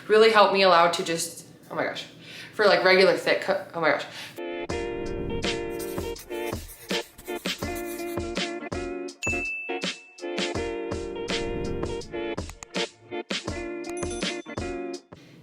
really helped me allow to just, oh my gosh, for like regular thick, oh my gosh.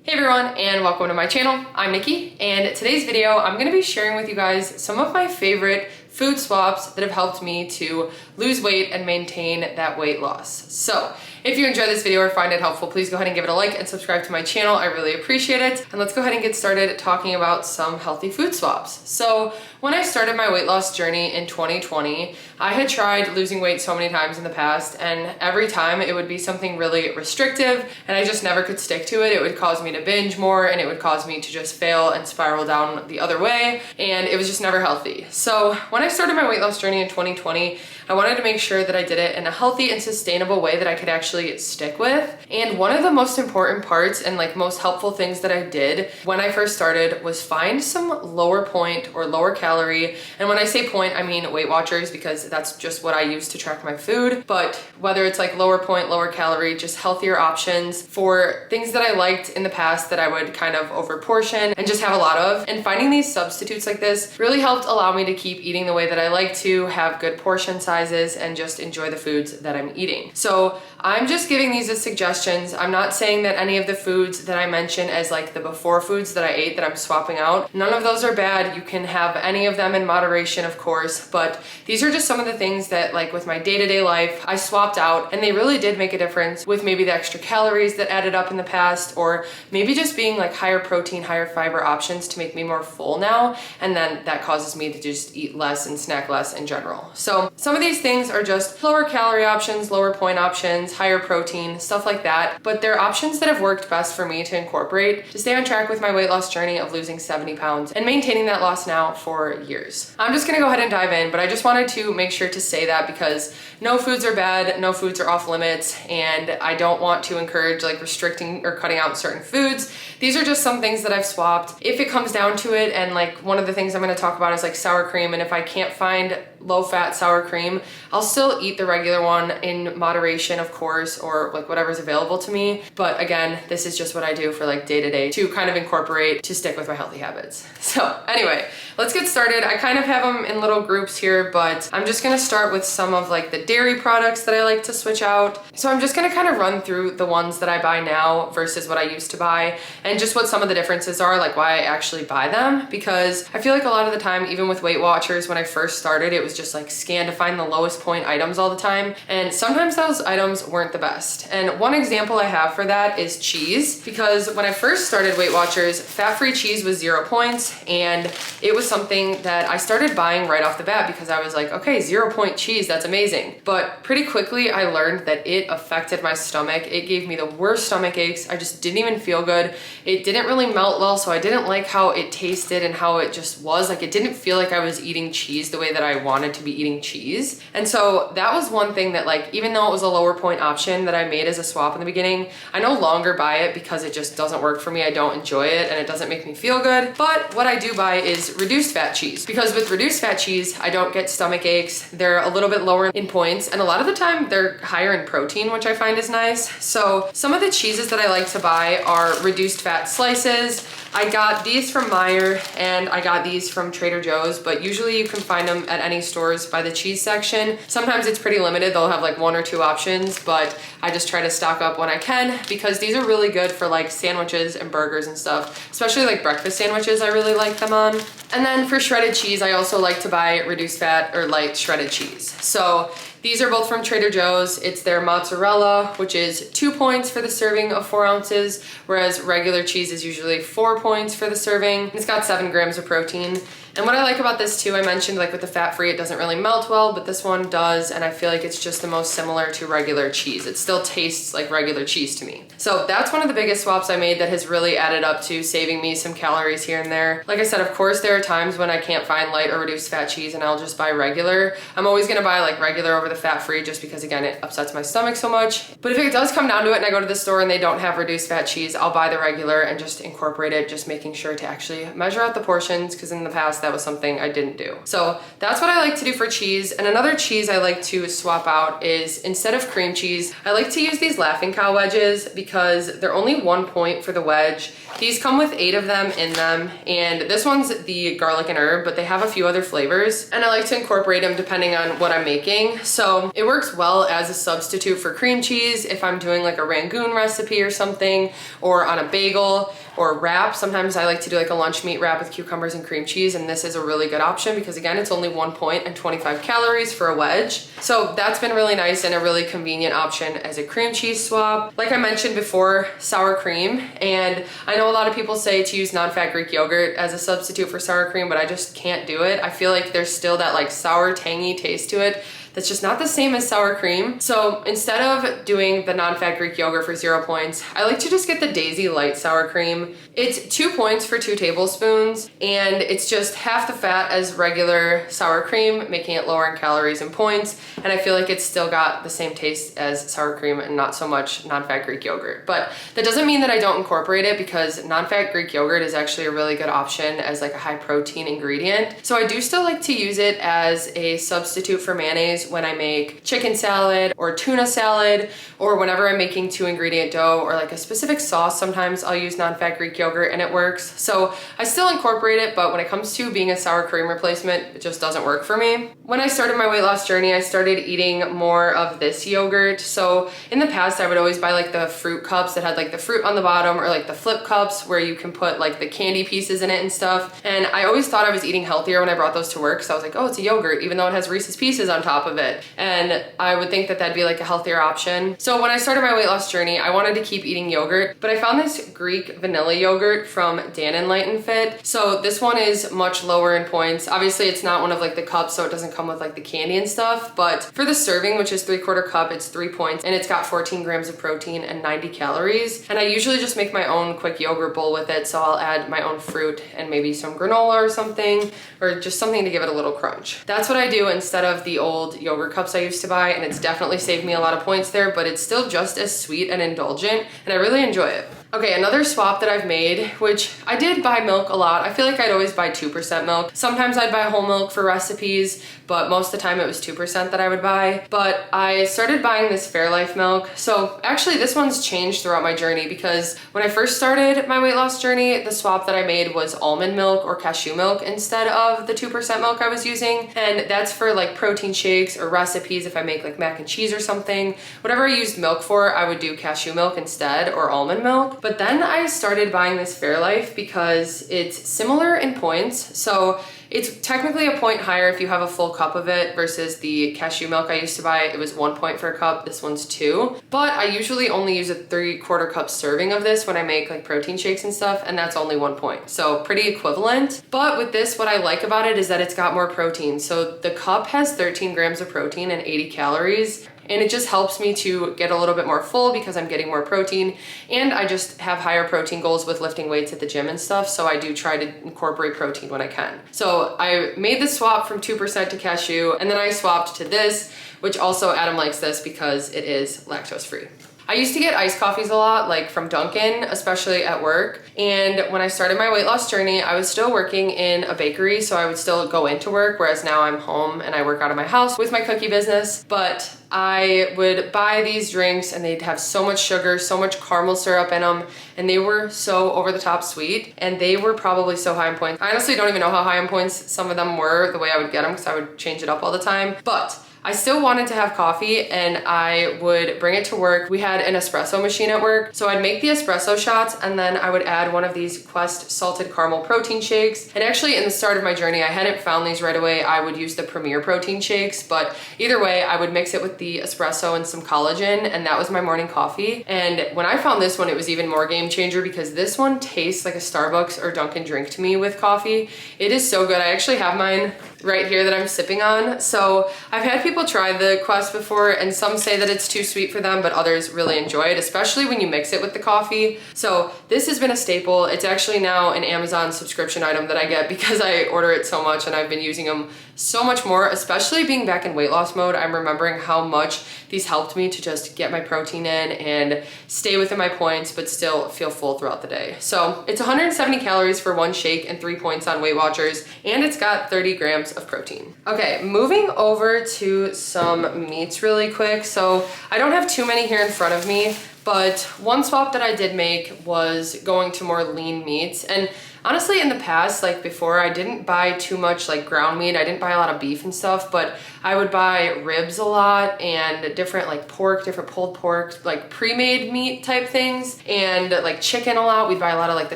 Hey everyone, and welcome to my channel. I'm Nikki, and today's video I'm going to be sharing with you guys some of my favorite food swaps that have helped me to lose weight and maintain that weight loss. So if you enjoyed this video or find it helpful, please go ahead and give it a like and subscribe to my channel. I really appreciate it. And let's go ahead and get started talking about some healthy food swaps. So when I started my weight loss journey in 2020, I had tried losing weight so many times in the past, and every time it would be something really restrictive and I just never could stick to it. It would cause me to binge more and it would cause me to just fail and spiral down the other way, and it was just never healthy. So when I started my weight loss journey in 2020, I wanted to make sure that I did it in a healthy and sustainable way that I could actually stick with. And one of the most important parts and like most helpful things that I did when I first started was find some lower point or lower calorie. And when I say point, I mean WeightWatchers, because that's just what I use to track my food. But whether it's like lower point, lower calorie, just healthier options for things that I liked in the past that I would kind of over portion and just have a lot of. And finding these substitutes like this really helped allow me to keep eating the way that I like to, have good portion sizes, and just enjoy the foods that I'm eating. So I'm just giving these as suggestions. I'm not saying that any of the foods that I mention as like the before foods that I ate that I'm swapping out, none of those are bad. You can have any of them in moderation, of course, but these are just some of the things that like with my day-to-day life, I swapped out, and they really did make a difference with maybe the extra calories that added up in the past, or maybe just being like higher protein, higher fiber options to make me more full now. And then that causes me to just eat less and snack less in general. So some of these things are just lower calorie options, lower point options, higher protein, stuff like that. But they're options that have worked best for me to incorporate to stay on track with my weight loss journey of losing 70 pounds and maintaining that loss now for years. I'm just gonna go ahead and dive in, but I just wanted to make sure to say that because no foods are bad, no foods are off limits, and I don't want to encourage like restricting or cutting out certain foods. These are just some things that I've swapped if it comes down to it. And like one of the things I'm gonna talk about is like sour cream, and if I can't find low-fat sour cream, I'll still eat the regular one in moderation, of course, or like whatever's available to me. But again, this is just what I do for like day-to-day to kind of incorporate to stick with my healthy habits. So anyway, let's get started. I kind of have them in little groups here, but I'm just gonna start with some of like the dairy products that I like to switch out. So I'm just gonna kind of run through the ones that I buy now versus what I used to buy, and just what some of the differences are, like why I actually buy them. Because I feel like a lot of the time, even with WeightWatchers, when I first started, it was just like scan to find the lowest point items all the time, and sometimes those items weren't the best. And one example I have for that is cheese, because when I first started WeightWatchers, fat-free cheese was 0 points, and it was something that I started buying right off the bat because I was like, okay, 0 point cheese, that's amazing. But pretty quickly I learned that it affected my stomach. It gave me the worst stomach aches. I just didn't even feel good. It didn't really melt well, so I didn't like how it tasted and how it just was. Like, it didn't feel like I was eating cheese the way that I wanted to be eating cheese. And so that was one thing that, like, even though it was a lower point option that I made as a swap in the beginning, I no longer buy it because it just doesn't work for me. I don't enjoy it and it doesn't make me feel good. But what I do buy is reduced fat cheese, because with reduced fat cheese, I don't get stomach aches. They're a little bit lower in points, and a lot of the time they're higher in protein, which I find is nice. So some of the cheeses that I like to buy are reduced fat slices. I got these from Meijer and I got these from Trader Joe's, but usually you can find them at any stores by the cheese section. Sometimes it's pretty limited. They'll have like 1 or 2 options, but I just try to stock up when I can because these are really good for like sandwiches and burgers and stuff, especially like breakfast sandwiches. I really like them on. And then for shredded cheese, I also like to buy reduced fat or light shredded cheese. So these are both from Trader Joe's. It's their mozzarella, which is 2 points for the serving of 4 ounces, whereas regular cheese is usually 4 points for the serving. It's got 7 grams of protein. And what I like about this too, I mentioned like with the fat-free, it doesn't really melt well, but this one does, and I feel like it's just the most similar to regular cheese. It still tastes like regular cheese to me. So that's one of the biggest swaps I made that has really added up to saving me some calories here and there. Like I said, of course, there are times when I can't find light or reduced fat cheese and I'll just buy regular. I'm always gonna buy like regular over the fat-free just because, again, it upsets my stomach so much. But if it does come down to it and I go to the store and they don't have reduced fat cheese, I'll buy the regular and just incorporate it, just making sure to actually measure out the portions, because in the past that was something I didn't do. So that's what I like to do for cheese. And another cheese I like to swap out is, instead of cream cheese, I like to use these Laughing Cow wedges because they're only 1 point for the wedge. These come with 8 of them in them, and this one's the garlic and herb, but they have a few other flavors, and I like to incorporate them depending on what I'm making. So it works well as a substitute for cream cheese if I'm doing like a Rangoon recipe or something, or on a bagel or wrap. Sometimes I like to do like a lunch meat wrap with cucumbers and cream cheese, and this is a really good option because again, it's only 1 point and 25 calories for a wedge. So that's been really nice and a really convenient option as a cream cheese swap. Like I mentioned before, sour cream, and I know a lot of people say to use non-fat Greek yogurt as a substitute for sour cream, but I just can't do it. I feel like there's still that like sour, tangy taste to it that's just not the same as sour cream. So instead of doing the non-fat Greek yogurt for 0 points, I like to just get the Daisy Light Sour Cream. It's 2 points for 2 tablespoons, and it's just half the fat as regular sour cream, making it lower in calories and points. And I feel like it's still got the same taste as sour cream and not so much non-fat Greek yogurt. But that doesn't mean that I don't incorporate it, because non-fat Greek yogurt is actually a really good option as like a high protein ingredient. So I do still like to use it as a substitute for mayonnaise when I make chicken salad or tuna salad, or whenever I'm making 2 ingredient dough or like a specific sauce. Sometimes I'll use non-fat Greek yogurt and it works. So I still incorporate it, but when it comes to being a sour cream replacement, it just doesn't work for me. When I started my weight loss journey, I started eating more of this yogurt. So in the past, I would always buy like the fruit cups that had like the fruit on the bottom, or like the flip cups where you can put like the candy pieces in it and stuff. And I always thought I was eating healthier when I brought those to work. So I was like, oh, it's a yogurt, even though it has Reese's Pieces on top of it. And I would think that that'd be like a healthier option. So when I started my weight loss journey, I wanted to keep eating yogurt, but I found this Greek vanilla yogurt from Dan and Light and Fit. So this one is much lower in points. Obviously it's not one of like the cups, so it doesn't come with like the candy and stuff, but for the serving, which is 3/4 cup, it's 3 points, and it's got 14 grams of protein and 90 calories. And I usually just make my own quick yogurt bowl with it. So I'll add my own fruit and maybe some granola or something, or just something to give it a little crunch. That's what I do instead of the old yogurt cups I used to buy, and it's definitely saved me a lot of points there, but it's still just as sweet and indulgent, and I really enjoy it. Okay, another swap that I've made, which I did buy milk a lot. I feel like I'd always buy 2% milk. Sometimes I'd buy whole milk for recipes, but most of the time it was 2% that I would buy. But I started buying this Fairlife milk. So actually this one's changed throughout my journey, because when I first started my weight loss journey, the swap that I made was almond milk or cashew milk instead of the 2% milk I was using. And that's for like protein shakes or recipes. If I make like mac and cheese or something, whatever I used milk for, I would do cashew milk instead, or almond milk. But then I started buying this Fairlife because it's similar in points. So it's technically a point higher if you have a full cup of it versus the cashew milk I used to buy. It was 1 point for a cup. This one's 2. But I usually only use a 3/4 cup serving of this when I make like protein shakes and stuff, and that's only 1 point. So pretty equivalent. But with this, what I like about it is that it's got more protein. So the cup has 13 grams of protein and 80 calories. And it just helps me to get a little bit more full because I'm getting more protein, and I just have higher protein goals with lifting weights at the gym and stuff, so I do try to incorporate protein when I can. So I made the swap from 2% to cashew, and then I swapped to this, which also Adam likes this because it is lactose free. I used to get iced coffees a lot, like from Dunkin', especially at work. And when I started my weight loss journey, I was still working in a bakery, so I would still go into work, whereas now I'm home and I work out of my house with my cookie business. But I would buy these drinks and they'd have so much sugar, so much caramel syrup in them, and they were so over the top sweet, and they were probably so high in points. I honestly don't even know how high in points some of them were, the way I would get them, because I would change it up all the time. But I still wanted to have coffee, and I would bring it to work. We had an espresso machine at work, so I'd make the espresso shots, and then I would add one of these Quest salted caramel protein shakes. And actually in the start of my journey, I hadn't found these right away. I would use the Premier protein shakes, but either way, I would mix it with the espresso and some collagen, and that was my morning coffee. And when I found this one, it was even more game changer, because this one tastes like a Starbucks or Dunkin' drink to me with coffee. It is so good. I actually have mine right here that I'm sipping on. So I've had people try the Quest before, and some say that it's too sweet for them, but others really enjoy it, especially when you mix it with the coffee. So this has been a staple. It's actually now an Amazon subscription item that I get because I order it so much, and I've been using them so much more, especially being back in weight loss mode. I'm remembering how much these helped me to just get my protein in and stay within my points, but still feel full throughout the day. So it's 170 calories for one shake and 3 points on WeightWatchers, and it's got 30 grams of protein. Okay, moving over to some meats really quick. So I don't have too many here in front of me, but one swap that I did make was going to more lean meats. And honestly, in the past, like before, I didn't buy too much like ground meat. I didn't buy a lot of beef and stuff, but I would buy ribs a lot and different like pork, different pulled pork, like pre-made meat type things, and like chicken a lot. We'd buy a lot of like the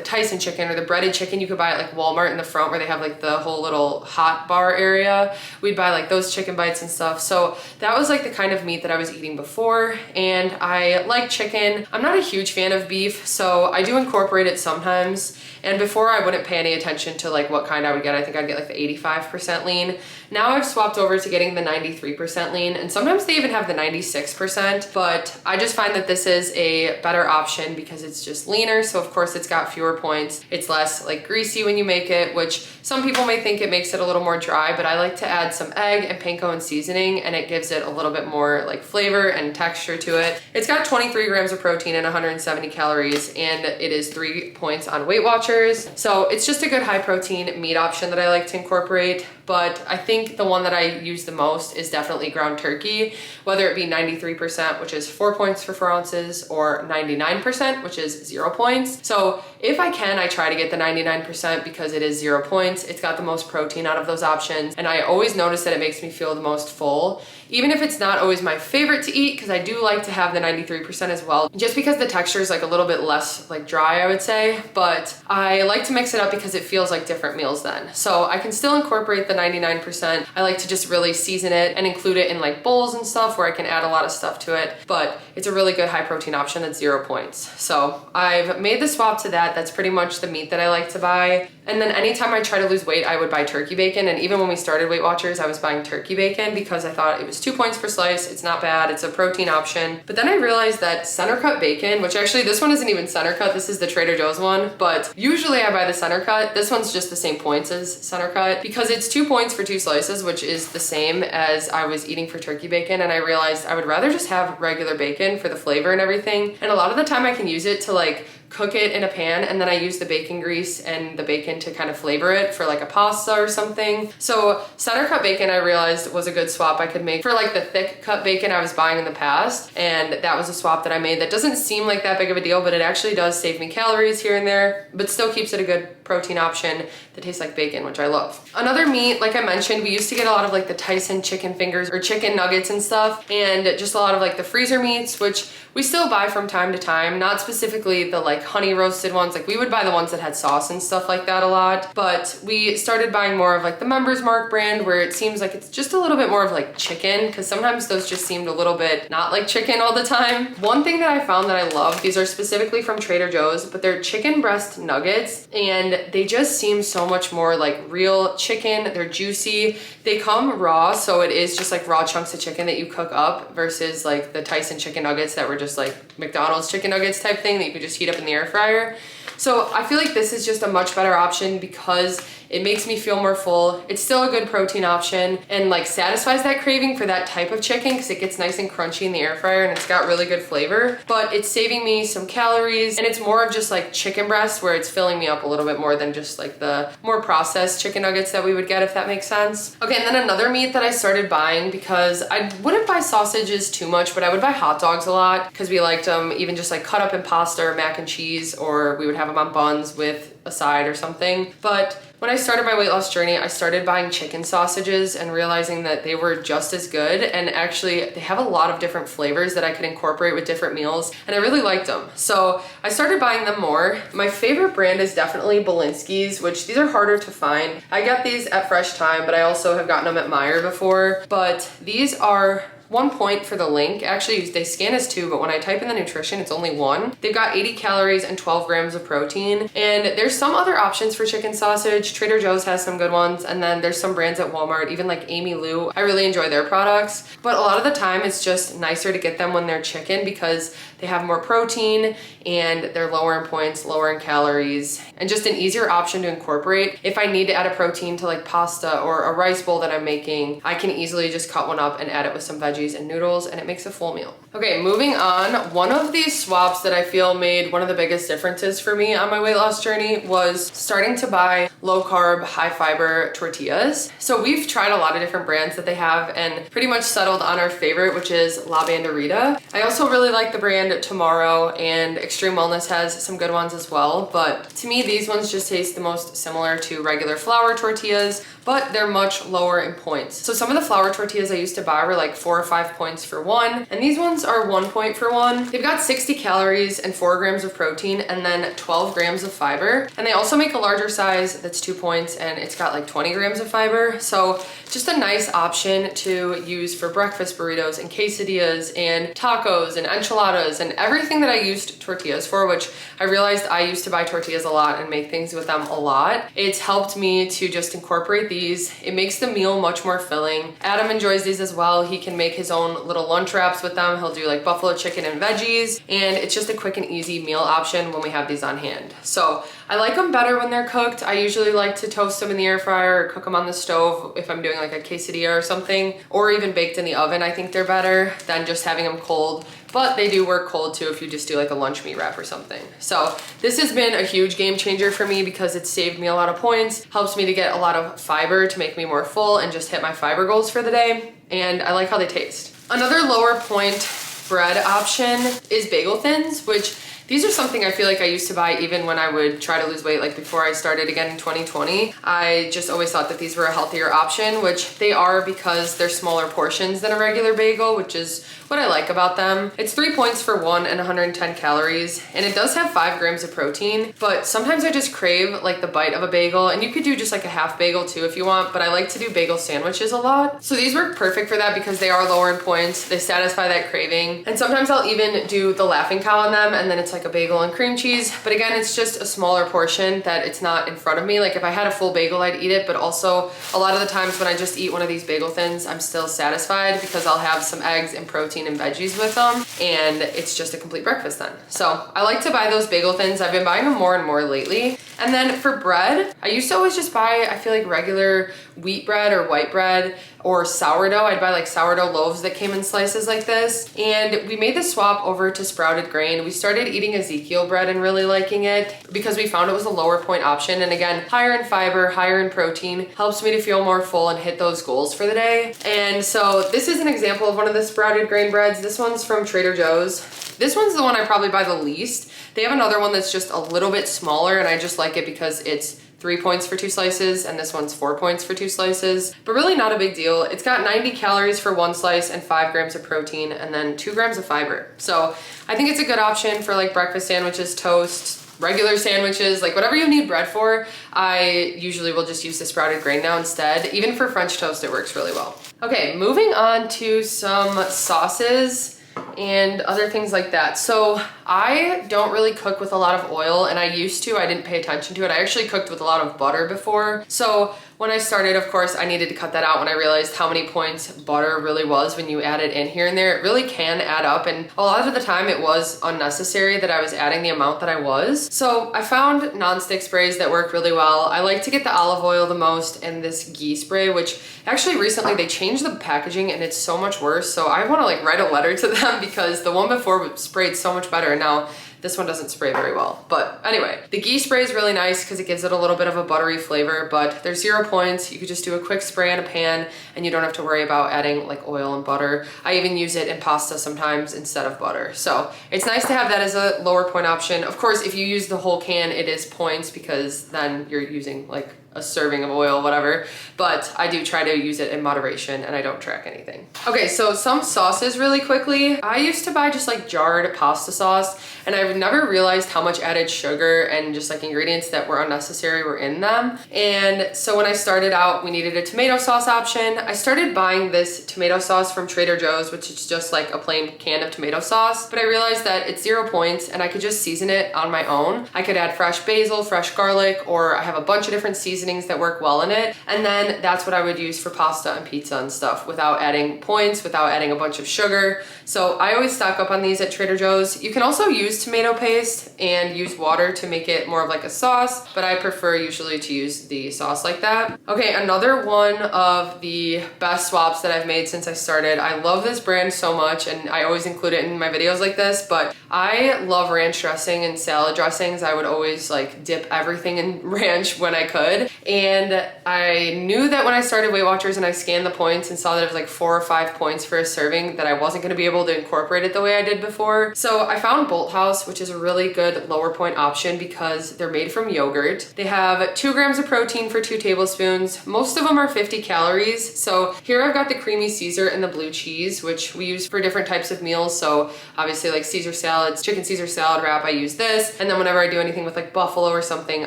Tyson chicken or the breaded chicken you could buy at like Walmart in the front where they have like the whole little hot bar area. We'd buy like those chicken bites and stuff. So that was like the kind of meat that I was eating before, and I like chicken. I'm not a huge fan of beef, so I do incorporate it sometimes. And before I wouldn't pay any attention to like what kind I would get. I think I'd get like the 85% lean. Now I've swapped over to getting the 93% lean, and sometimes they even have the 96%, but I just find that this is a better option because it's just leaner. So of course it's got fewer points. It's less like greasy when you make it, which some people may think it makes it a little more dry, but I like to add some egg and panko and seasoning, and it gives it a little bit more like flavor and texture to it. It's got 23 grams of protein and 170 calories, and it is 3 points on WeightWatchers. So it's just a good high protein meat option that I like to incorporate. But I think the one that I use the most is definitely ground turkey, whether it be 93%, which is 4 points for 4 ounces, or 99%, which is 0 points. So if I can, I try to get the 99% because it is 0 points. It's got the most protein out of those options, and I always notice that it makes me feel the most full, even if it's not always my favorite to eat, because I do like to have the 93% as well, just because the texture is like a little bit less like dry, I would say. But I like to mix it up because it feels like different meals then. So I can still incorporate the 99%. I like to just really season it and include it in like bowls and stuff where I can add a lot of stuff to it, but it's a really good high protein option that's 0 points. So I've made the swap to that. That's pretty much the meat that I like to buy. And then anytime I try to lose weight, I would buy turkey bacon. And even when we started WeightWatchers, I was buying turkey bacon because I thought it was 2 points per slice. It's not bad. It's a protein option. But then I realized that center cut bacon, which actually this one isn't even center cut. This is the Trader Joe's one, but usually I buy the center cut. This one's just the same points as center cut because it's 2 points for 2 slices, which is the same as I was eating for turkey bacon. And I realized I would rather just have regular bacon for the flavor and everything. And a lot of the time I can use it to like cook it in a pan, and then I use the bacon grease and the bacon to kind of flavor it for like a pasta or something. So center cut bacon I realized was a good swap I could make for like the thick cut bacon I was buying in the past, and that was a swap that I made that doesn't seem like that big of a deal, but it actually does save me calories here and there, but still keeps it a good protein option that tastes like bacon, which I love. Another meat, like I mentioned, we used to get a lot of like the Tyson chicken fingers or chicken nuggets and stuff, and just a lot of like the freezer meats, which we still buy from time to time, not specifically the like honey roasted ones. Like we would buy the ones that had sauce and stuff like that a lot, but we started buying more of like the Members Mark brand, where it seems like it's just a little bit more of like chicken, because sometimes those just seemed a little bit not like chicken all the time. One thing that I found that I love, these are specifically from Trader Joe's, but they're chicken breast nuggets, and they just seem so much more like real chicken. They're juicy. They come raw, so it is just like raw chunks of chicken that you cook up versus like the Tyson chicken nuggets that were just like McDonald's chicken nuggets type thing that you could just heat up in the air fryer. So I feel like this is just a much better option because it makes me feel more full. It's still a good protein option and like satisfies that craving for that type of chicken because it gets nice and crunchy in the air fryer and it's got really good flavor, but it's saving me some calories, and it's more of just like chicken breast where it's filling me up a little bit more than just like the more processed chicken nuggets that we would get, if that makes sense. Okay, and then another meat that I started buying, because I wouldn't buy sausages too much, but I would buy hot dogs a lot because we liked them even just like cut up in pasta or mac and cheese, or we would have them on buns with a side or something. But when I started my weight loss journey, I started buying chicken sausages and realizing that they were just as good, and actually they have a lot of different flavors that I could incorporate with different meals, and I really liked them. So I started buying them more. My favorite brand is definitely Belinsky's, which these are harder to find. I got these at Fresh Thyme, but I also have gotten them at Meijer before. But these are 1 point for the link. Actually, they scan as 2, but when I type in the nutrition, it's only 1. They've got 80 calories and 12 grams of protein. And there's some other options for chicken sausage. Trader Joe's has some good ones. And then there's some brands at Walmart, even like Amy Lou. I really enjoy their products. But a lot of the time, it's just nicer to get them when they're chicken because they have more protein and they're lower in points, lower in calories, and just an easier option to incorporate. If I need to add a protein to like pasta or a rice bowl that I'm making, I can easily just cut one up and add it with some veggies and noodles, and it makes a full meal. Okay, moving on. One of these swaps that I feel made one of the biggest differences for me on my weight loss journey was starting to buy low carb, high fiber tortillas. So we've tried a lot of different brands that they have and pretty much settled on our favorite, which is La Banderita. I also really like the brand Tomorrow, and Extreme Wellness has some good ones as well, but to me these ones just taste the most similar to regular flour tortillas, but they're much lower in points. So some of the flour tortillas I used to buy were like 4 or 5 points for one, and these ones are 1 point for one. They've got 60 calories and 4 grams of protein and then 12 grams of fiber. And they also make a larger size that's 2 points and it's got like 20 grams of fiber. So just a nice option to use for breakfast burritos and quesadillas and tacos and enchiladas and everything that I used tortillas for, which I realized I used to buy tortillas a lot and make things with them a lot. It's helped me to just incorporate these. It makes the meal much more filling. Adam enjoys these as well. He can make his own little lunch wraps with them. He'll do like buffalo chicken and veggies, and it's just a quick and easy meal option when we have these on hand. So I like them better when they're cooked. I usually like to toast them in the air fryer or cook them on the stove if I'm doing like a quesadilla or something, or even baked in the oven. I think they're better than just having them cold, but they do work cold too if you just do like a lunch meat wrap or something. So this has been a huge game changer for me because it's saved me a lot of points, helps me to get a lot of fiber to make me more full and just hit my fiber goals for the day, and I like how they taste. Another lower point bread option is bagel thins, which these are something I feel like I used to buy even when I would try to lose weight, like before I started again in 2020. I just always thought that these were a healthier option, which they are because they're smaller portions than a regular bagel, which is what I like about them. It's 3 points for one and 110 calories, and it does have 5 grams of protein, but sometimes I just crave like the bite of a bagel, and you could do just like a half bagel too if you want, but I like to do bagel sandwiches a lot. So these work perfect for that because they are lower in points, they satisfy that craving, and sometimes I'll even do the Laughing Cow on them, and then it's like a bagel and cream cheese, but again, it's just a smaller portion that it's not in front of me. Like if I had a full bagel, I'd eat it, but also a lot of the times when I just eat one of these bagel thins, I'm still satisfied because I'll have some eggs and protein and veggies with them, and it's just a complete breakfast then. So I like to buy those bagel thins. I've been buying them more and more lately. And then for bread, I used to always just buy, I feel like regular wheat bread or white bread or sourdough. I'd buy like sourdough loaves that came in slices like this. And we made the swap over to sprouted grain. We started eating Ezekiel bread and really liking it because we found it was a lower point option. And again, higher in fiber, higher in protein, helps me to feel more full and hit those goals for the day. And so this is an example of one of the sprouted grain breads. This one's from Trader Joe's. This one's the one I probably buy the least. They have another one that's just a little bit smaller, and I just like it because it's 3 points for 2 slices, and this one's 4 points for 2 slices, but really not a big deal. It's got 90 calories for 1 slice and 5 grams of protein and then 2 grams of fiber. So I think it's a good option for like breakfast sandwiches, toast, regular sandwiches, like whatever you need bread for. I usually will just use the sprouted grain now instead. Even for French toast, it works really well. Okay, moving on to some sauces and other things like that. So I don't really cook with a lot of oil, and I used to. I didn't pay attention to it. I actually cooked with a lot of butter before. So when I started, of course, I needed to cut that out when I realized how many points butter really was when you add it in here and there. It really can add up, and a lot of the time it was unnecessary that I was adding the amount that I was. So I found nonstick sprays that work really well. I like to get the olive oil the most and this ghee spray, which actually recently they changed the packaging and it's so much worse. So I want to like write a letter to them because the one before sprayed so much better, and now this one doesn't spray very well. But anyway, the ghee spray is really nice because it gives it a little bit of a buttery flavor, but there's 0 points. You could just do a quick spray in a pan and you don't have to worry about adding like oil and butter. I even use it in pasta sometimes instead of butter. So it's nice to have that as a lower point option. Of course, if you use the whole can, it is points because then you're using like a serving of oil, whatever, but I do try to use it in moderation and I don't track anything. Okay, so some sauces really quickly. I used to buy just like jarred pasta sauce, and I've never realized how much added sugar and just like ingredients that were unnecessary were in them. And so when I started out, we needed a tomato sauce option. I started buying this tomato sauce from Trader Joe's, which is just like a plain can of tomato sauce, but I realized that it's 0 points and I could just season it on my own. I could add fresh basil, fresh garlic, or I have a bunch of different seasonings that work well in it. And then that's what I would use for pasta and pizza and stuff without adding points, without adding a bunch of sugar. So I always stock up on these at Trader Joe's. You can also use tomato paste and use water to make it more of like a sauce, but I prefer usually to use the sauce like that. Okay, another one of the best swaps that I've made since I started. I love this brand so much and I always include it in my videos like this, but I love ranch dressing and salad dressings. I would always like dip everything in ranch when I could. And I knew that when I started WeightWatchers and I scanned the points and saw that it was like 4 or 5 points for a serving, that I wasn't gonna be able to incorporate it the way I did before. So I found Bolthouse, which is a really good lower point option because they're made from yogurt. They have 2 grams of protein for 2 tablespoons. Most of them are 50 calories. So here I've got the creamy Caesar and the blue cheese, which we use for different types of meals. So obviously like Caesar salads, chicken Caesar salad wrap, I use this. And then whenever I do anything with like buffalo or something,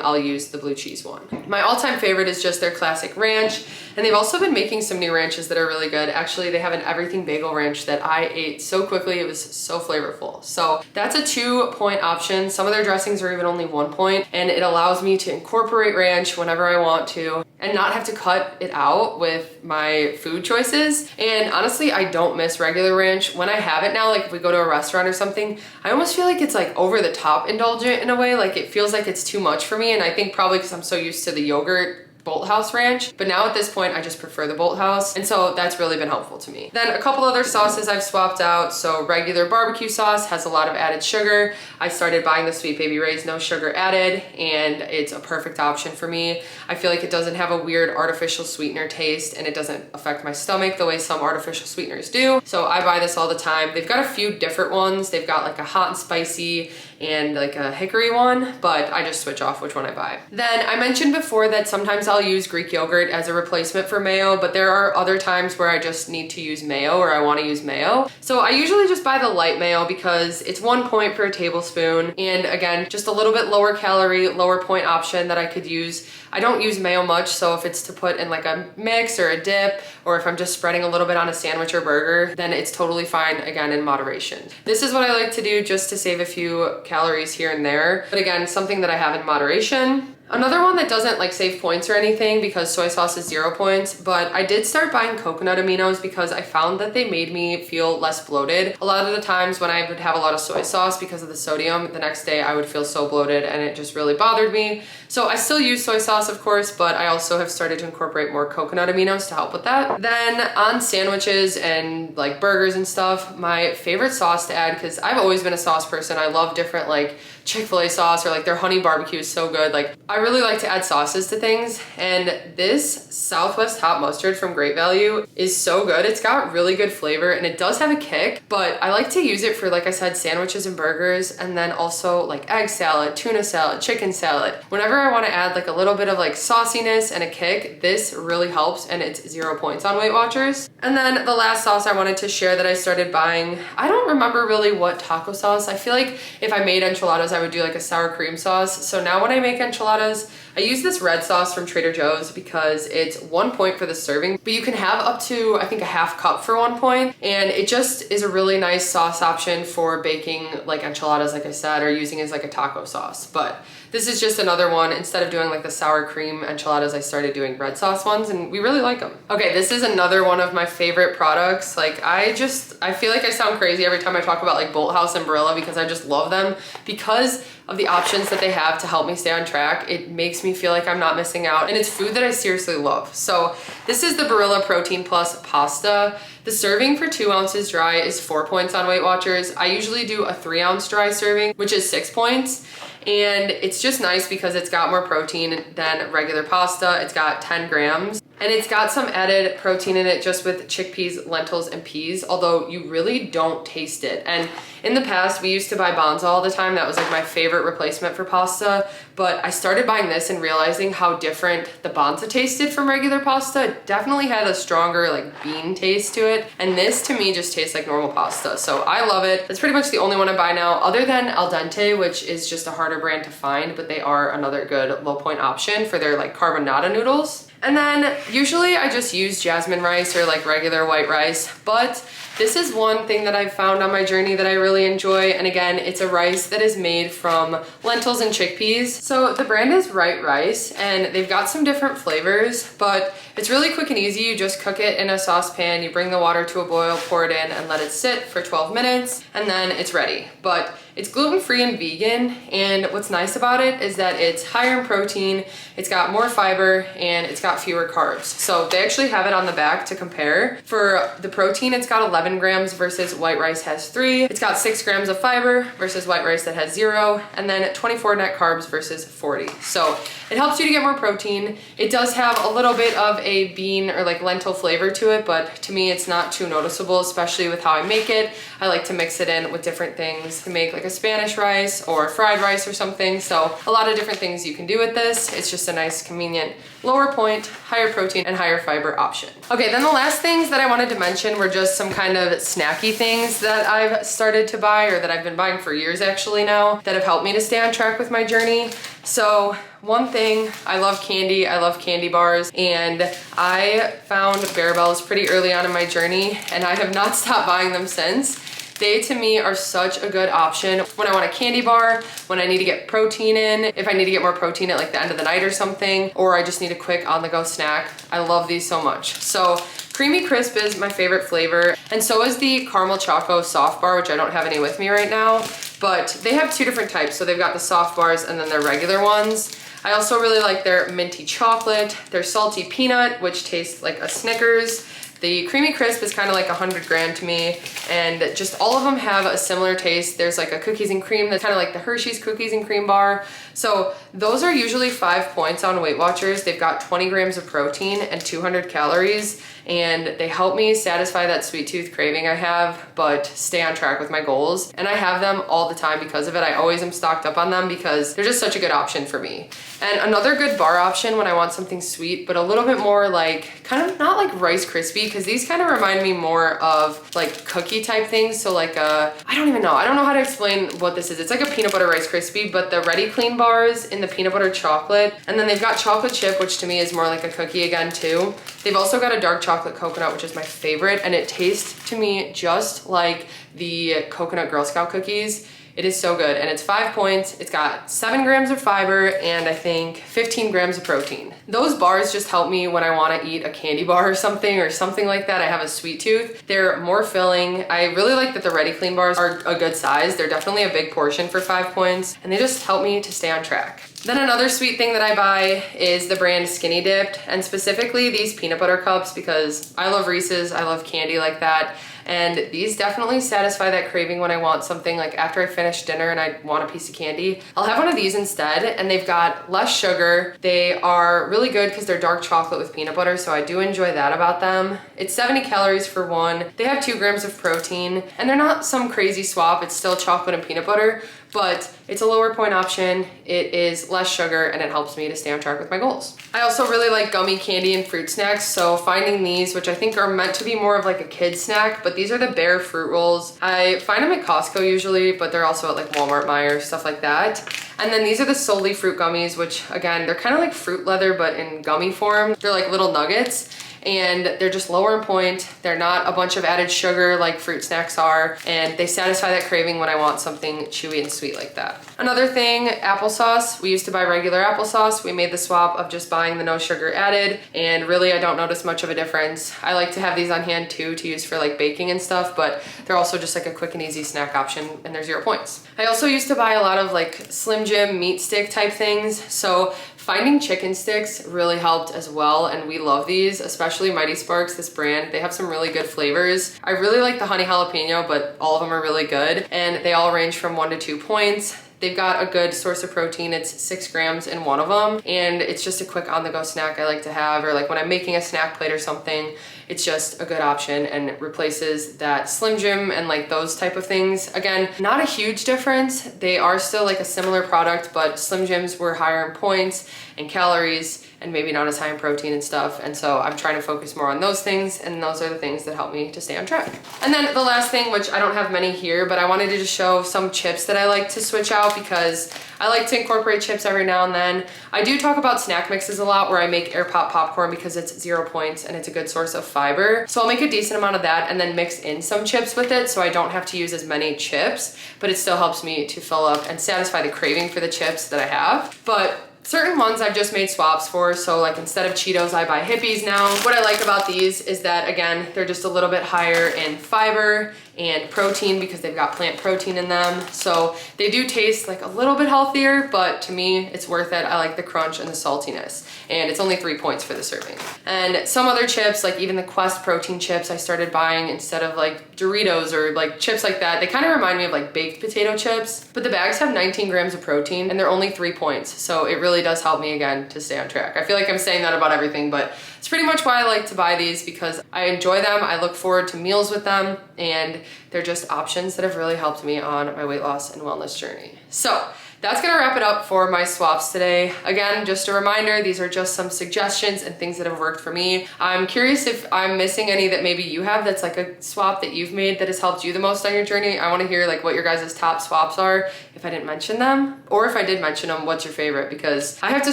I'll use the blue cheese one. My all-time favorite is just their classic ranch. And they've also been making some new ranches that are really good. Actually, they have an everything bagel ranch that I ate so quickly. It was so flavorful. So that's a 2 point option. Some of their dressings are even only 1 point, and it allows me to incorporate ranch whenever I want to and not have to cut it out with my food choices. And honestly, I don't miss regular ranch. When I have it now, like if we go to a restaurant or something, I almost feel like it's like over the top indulgent in a way. Like it feels like it's too much for me. And I think probably because I'm so used to the yogurt Bolthouse ranch, but now at this point I just prefer the Bolthouse, and so that's really been helpful to me. Then a couple other sauces I've swapped out. So regular barbecue sauce has a lot of added sugar. I started buying the Sweet Baby Ray's no sugar added, and it's a perfect option for me. I feel like it doesn't have a weird artificial sweetener taste, and it doesn't affect my stomach the way some artificial sweeteners do. So I buy this all the time. They've got a few different ones. They've got like a hot and spicy and like a hickory one, but I just switch off which one I buy. Then I mentioned before that sometimes I'll use Greek yogurt as a replacement for mayo, but there are other times where I just need to use mayo or I want to use mayo. So I usually just buy the light mayo because it's 1 point per tablespoon. And again, just a little bit lower calorie, lower point option that I could use. I don't use mayo much, so if it's to put in like a mix or a dip, or if I'm just spreading a little bit on a sandwich or burger, then it's totally fine, again, in moderation. This is what I like to do just to save a few calories here and there, but again, something that I have in moderation. Another one that doesn't like save points or anything because soy sauce is 0 points, but I did start buying coconut aminos because I found that they made me feel less bloated. A lot of the times when I would have a lot of soy sauce because of the sodium, the next day I would feel so bloated and it just really bothered me. So I still use soy sauce, of course, but I also have started to incorporate more coconut aminos to help with that. Then on sandwiches and like burgers and stuff, my favorite sauce to add, because I've always been a sauce person, I love different like Chick-fil-A sauce or like their honey barbecue is so good. Like I really like to add sauces to things, and this Southwest hot mustard from Great Value is so good. It's got really good flavor and it does have a kick, but I like to use it for, like I said, sandwiches and burgers, and then also like egg salad, tuna salad, chicken salad. Whenever I want to add like a little bit of like sauciness and a kick, this really helps, and it's 0 points on WeightWatchers. And then the last sauce I wanted to share that I started buying, I don't remember really what taco sauce. I feel like if I made enchiladas, I would do like a sour cream sauce. So now when I make enchiladas, I use this red sauce from Trader Joe's because it's 1 point for the serving, but you can have up to, I think, a half cup for 1 point. And it just is a really nice sauce option for baking like enchiladas, like I said, or using as like a taco sauce. But this is just another one. Instead of doing like the sour cream enchiladas, I started doing red sauce ones, and we really like them. Okay, this is another one of my favorite products. Like I feel like I sound crazy every time I talk about like Bolthouse and Barilla because I just love them because of the options that they have to help me stay on track. It makes me feel like I'm not missing out, and it's food that I seriously love. So this is the Barilla Protein Plus pasta. The serving for 2 ounces dry is 4 points on WeightWatchers. I usually do a 3 ounce dry serving, which is 6 points. And it's just nice because it's got more protein than regular pasta. It's got 10 grams. and it's got some added protein in it just with chickpeas, lentils, and peas, although you really don't taste it. And in the past, we used to buy Bonza all the time. That was like my favorite replacement for pasta, but I started buying this and realizing how different the Bonza tasted from regular pasta. It definitely had a stronger like bean taste to it, and this to me just tastes like normal pasta, so I love it. That's pretty much the only one I buy now, other than Al Dente, which is just a harder brand to find, but they are another good low point option for their like carbonara noodles. And then usually I just use jasmine rice or like regular white rice, but this is one thing that I've found on my journey that I really enjoy. And again, it's a rice that is made from lentils and chickpeas. So the brand is Right Rice, and they've got some different flavors, but it's really quick and easy. You just cook it in a saucepan, you bring the water to a boil, pour it in, and let it sit for 12 minutes, and then it's ready. But it's gluten-free and vegan, and what's nice about it is that it's higher in protein, it's got more fiber, and it's got fewer carbs. So they actually have it on the back to compare. For the protein, it's got 11 grams versus white rice has 3. It's got 6 grams of fiber versus white rice that has 0, and then 24 net carbs versus 40. So it helps you to get more protein. It does have a little bit of a bean or like lentil flavor to it, but to me it's not too noticeable, especially with how I make it. I like to mix it in with different things to make like a Spanish rice or fried rice or something. So a lot of different things you can do with this. It's just a nice, convenient, lower point, higher protein, and higher fiber option. Okay, then the last things that I wanted to mention were just some kind of snacky things that I've started to buy, or that I've been buying for years actually now, that have helped me to stay on track with my journey. So one thing, I love candy. I love candy bars, and I found Barabells pretty early on in my journey, and I have not stopped buying them since. They, to me, are such a good option when I want a candy bar, when I need to get protein in, if I need to get more protein at like the end of the night or something, or I just need a quick on-the-go snack. I love these so much. So Creamy Crisp is my favorite flavor, and so is the Caramel Choco Soft Bar, which I don't have any with me right now, but they have 2 different types. So they've got the soft bars and then their regular ones. I also really like their minty chocolate, their salty peanut, which tastes like a Snickers. The Creamy Crisp is kind of like 100 gram to me, and just all of them have a similar taste. There's like a cookies and cream that's kind of like the Hershey's cookies and cream bar. So those are usually 5 points on WeightWatchers. They've got 20 grams of protein and 200 calories, and they help me satisfy that sweet tooth craving I have, but stay on track with my goals. And I have them all the time because of it. I always am stocked up on them because they're just such a good option for me. And another good bar option when I want something sweet, but a little bit more like, kind of not like Rice Krispie, because these kind of remind me more of like cookie type things. So like I don't know how to explain what this is. It's like a peanut butter Rice Krispie, but the Ready Clean bars in the peanut butter chocolate. And then they've got chocolate chip, which to me is more like a cookie again too. They've also got a dark chocolate coconut, which is my favorite, and it tastes to me just like the coconut Girl Scout cookies. It is so good, and it's 5 points. It's got 7 grams of fiber and I think 15 grams of protein. Those bars just help me when I want to eat a candy bar or something like that. I have a sweet tooth. They're more filling. I really like that the Ready Clean bars are a good size. They're definitely a big portion for 5 points, and they just help me to stay on track. Then another sweet thing that I buy is the brand Skinny Dipped, and specifically these peanut butter cups, because I love Reese's, I love candy like that. And these definitely satisfy that craving when I want something like after I finish dinner and I want a piece of candy. I'll have one of these instead, and they've got less sugar. They are really good because they're dark chocolate with peanut butter, so I do enjoy that about them. It's 70 calories for one. They have 2 grams of protein, and they're not some crazy swap. It's still chocolate and peanut butter, but it's a lower point option. It is less sugar, and it helps me to stay on track with my goals. I also really like gummy candy and fruit snacks, so finding these, which I think are meant to be more of like a kid snack, but these are the Bear fruit rolls. I find them at Costco usually, but they're also at like Walmart, Meijer, stuff like that. And then these are the Solely fruit gummies, which again, they're kind of like fruit leather, but in gummy form. They're like little nuggets, and they're just lower in point. They're not a bunch of added sugar like fruit snacks are, and they satisfy that craving when I want something chewy and sweet like that. Another thing, applesauce. We used to buy regular applesauce. We made the swap of just buying the no sugar added, and really I don't notice much of a difference. I like to have these on hand too to use for like baking and stuff, but they're also just like a quick and easy snack option, and they're 0 points. I also used to buy a lot of like Slim Jim meat stick type things, so finding chicken sticks really helped as well, and we love these, especially Mighty Sparks, this brand. They have some really good flavors. I really like the honey jalapeno, but all of them are really good, and they all range from 1 to 2 points. They've got a good source of protein. It's 6 grams in one of them, and it's just a quick on-the-go snack I like to have, or like when I'm making a snack plate or something, it's just a good option and replaces that Slim Jim and like those type of things. Again, not a huge difference. They are still like a similar product, but Slim Jims were higher in points and calories and maybe not as high in protein and stuff. And so I'm trying to focus more on those things, and those are the things that help me to stay on track. And then the last thing, which I don't have many here, but I wanted to just show some chips that I like to switch out because I like to incorporate chips every now and then. I do talk about snack mixes a lot where I make air pop popcorn because it's 0 points and it's a good source of fiber. So I'll make a decent amount of that and then mix in some chips with it so I don't have to use as many chips, but it still helps me to fill up and satisfy the craving for the chips that I have. But certain ones I've just made swaps for, so like instead of Cheetos, I buy Hippies now. What I like about these is that, again, they're just a little bit higher in fiber and protein because they've got plant protein in them. So they do taste like a little bit healthier, but to me, it's worth it. I like the crunch and the saltiness, and it's only 3 points for the serving. And some other chips, like even the Quest protein chips I started buying instead of like Doritos or like chips like that, they kind of remind me of like baked potato chips, but the bags have 19 grams of protein and they're only 3 points. So it really does help me again to stay on track. I feel like I'm saying that about everything, but it's pretty much why I like to buy these, because I enjoy them. I look forward to meals with them, and they're just options that have really helped me on my weight loss and wellness journey. So that's gonna wrap it up for my swaps today. Again, just a reminder, these are just some suggestions and things that have worked for me. I'm curious if I'm missing any that maybe you have that's like a swap that you've made that has helped you the most on your journey. I wanna hear like what your guys' top swaps are, if I didn't mention them, or if I did mention them, what's your favorite? Because I have to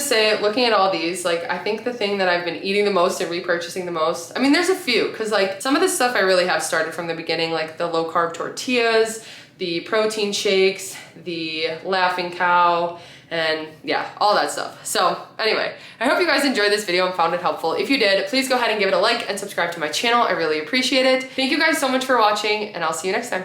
say, looking at all these, like I think the thing that I've been eating the most and repurchasing the most, I mean, there's a few, cause like some of the stuff I really have started from the beginning, like the low carb tortillas, the protein shakes, the Laughing Cow, and yeah, all that stuff. So anyway, I hope you guys enjoyed this video and found it helpful. If you did, please go ahead and give it a like and subscribe to my channel. I really appreciate it. Thank you guys so much for watching, and I'll see you next time.